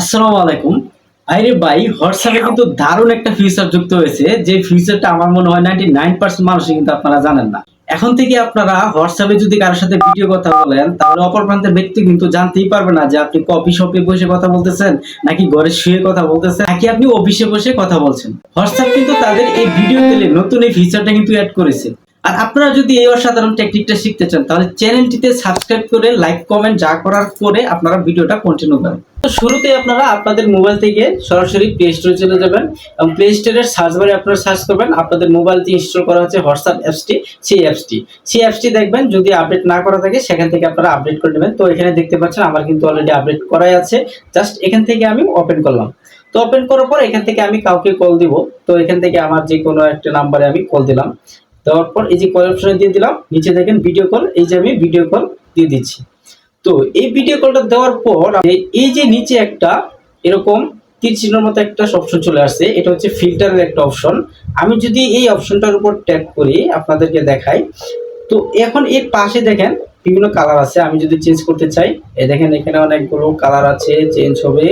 আসসালামু আলাইকুম। আরে ভাই, হোয়াটসঅ্যাপে কিন্তু দারুণ একটা ফিচার যুক্ত হয়েছে, যে ফিচারটা আমার মনে হয় 99% মানুষই কিন্তু আপনারা জানেন না। এখন থেকে আপনারা হোয়াটসঅ্যাপে যদি কারোর সাথে ভিডিও কথা বলেন, তাহলে অপর প্রান্তের ব্যক্তি কিন্তু জানতেই পারবে না যে আপনি কফি শপে বসে কথা বলতেছেন, নাকি ঘরে শুয়ে কথা বলতেছেন, নাকি আপনি অফিসে বসে কথা বলছেন। হোয়াটসঅ্যাপ কিন্তু তাদের এই ভিডিও কলে নতুন এই ফিচারটা কিন্তু অ্যাড করেছে। আর আপনারা যদি এই অসাধারণ টেকনিকটা শিখতে চান, তাহলে চ্যানেলটিতে সাবস্ক্রাইব করে লাইক কমেন্ট যা করার করে আপনারা ভিডিওটা কন্টিনিউ করেন। তো শুরুতে আপনারা আপনাদের মোবাইল থেকে সরাসরি প্লে স্টোরে চলে যাবেন এবং প্লে স্টোরের সার্চ বারে আপনারা সার্চ করবেন আপনাদের মোবাইল দিয়ে ইনস্টল করা হচ্ছে হোয়াটসঅ্যাপ অ্যাপসটি। সেই অ্যাপসটি দেখবেন, যদি আপডেট না করা থাকে সেখান থেকে আপনারা আপডেট করে নেবেন। তো এখানে দেখতে পাচ্ছেন আমার কিন্তু অলরেডি আপডেট করাই আছে। জাস্ট এখান থেকে আমি ওপেন করলাম। তো ওপেন করার পর এখান থেকে আমি কাউকে কল দিব। তো এখান থেকে আমার যে কোনো একটা নাম্বারে আমি কল দিলাম। দেওয়ার পর এই যে কল অপশনে দিয়ে দিলাম, নিচে দেখেন ভিডিও কল, এই যে আমি ভিডিও কল দিয়ে দিচ্ছি। তো এই ভিডিও কলটা দেওয়ার পর এই যে নিচে একটা এরকম তীর চিহ্নের মতো একটা অপশন চলে আসছে, এটা হচ্ছে ফিল্টারের একটা অপশন। আমি যদি এই অপশনটার উপর ট্যাপ করি আপনাদেরকে দেখাই। তো এখন এর পাশে দেখেন বিভিন্ন কালার আছে। আমি যদি চেঞ্জ করতে চাই, এই দেখেন এখানে অনেকগুলো কালার আছে, চেঞ্জ হবে।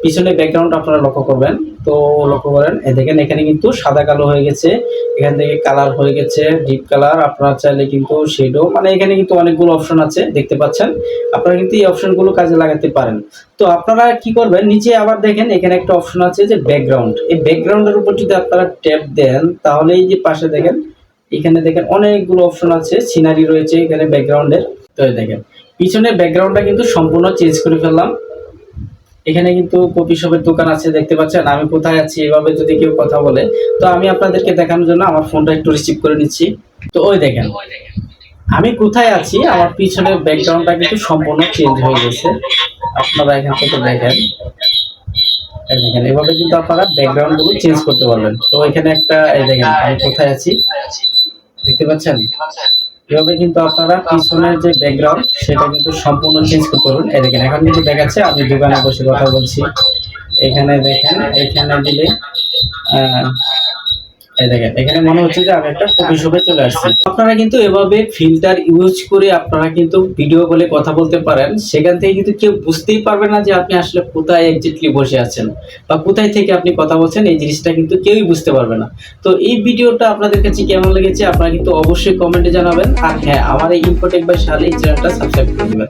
পিছনে ব্যাকগ্রাউন্ড আপনারা লক্ষ্য করবেন। তো লক্ষ্য করেন, এই দেখেন এখানে কিন্তু সাদা কালো হয়ে গেছে, এখান থেকে কালার হয়ে গেছে ডিপ কালার। আপনারা চাইলে কিন্তু শেডো, মানে এখানে কিন্তু অনেকগুলো অপশন আছে দেখতে পাচ্ছেন। আপনারা কিন্তু এই অপশনগুলো কাজে লাগাতে পারেন। তো আপনারা কি করবেন, নিচে আবার দেখেন এখানে একটা অপশন আছে যে ব্যাকগ্রাউন্ড। এই ব্যাকগ্রাউন্ডের উপর যদি আপনারা ট্যাপ দেন, তাহলে এই যে পাশে দেখেন এখানে দেখেন অনেকগুলো অপশন আছে, সিনারি রয়েছে এখানে ব্যাকগ্রাউন্ডের। তো দেখেন পিছনের ব্যাকগ্রাউন্ডটা কিন্তু সম্পূর্ণ চেঞ্জ করে ফেললাম। এখানে কিন্তু কফি শপের দোকান আছে দেখতে পাচ্ছেন। আমি কোথায় আছি এভাবে যদি কেউ কথা বলে, তো আমি আপনাদেরকে দেখানোর জন্য আমার ফোনটা একটু রিসিভ করে নিচ্ছি। তো ওই দেখেন আমি কোথায় আছি, আমার পিছনের ব্যাকগ্রাউন্ডটা কিন্তু সম্পূর্ণ চেঞ্জ হয়ে গেছে। আপনারা এখান থেকে দেখেন, এই দেখেন এভাবে কিন্তু আপনারা ব্যাকগ্রাউন্ড গুলো চেঞ্জ করতে পারবেন। তো এখানে একটা, এই দেখেন আমি কোথায় আছি দেখতে পাচ্ছেন। এভাবে কিন্তু আপনারা পিছনের যে ব্যাকগ্রাউন্ড সেটা কিন্তু সম্পূর্ণ চেঞ্জ করতে পারবেন। এই দেখেন এখন কিন্তু দেখাচ্ছে আমি দোকানে বসে কথা বলছি। এখানে দেখেন, এখানে দিলে এই দেখেন এখানে মনে হচ্ছে যে আমি একটা কফি শপে চলে আসছি। আপনারা কিন্তু এভাবে ফিল্টার ইউজ করে আপনারা কিন্তু ভিডিও কলে কথা বলতে পারেন। সেখান থেকে কিন্তু কেউ বুঝতেই পারবে না যে আপনি আসলে কোথায় এক্স্যাক্টলি বসে আছেন বা কোথায় থেকে আপনি কথা বলছেন। এই জিনিসটা কিন্তু কেউই বুঝতে পারবে না। তো এই ভিডিওটা আপনাদের কাছে কেমন লেগেছে আপনারা কিন্তু অবশ্যই কমেন্টে জানাবেন। আর হ্যাঁ, আমার এই ইনফোটেক বাই শাহা এই চ্যানেলটা সাবস্ক্রাইব করে দিবেন।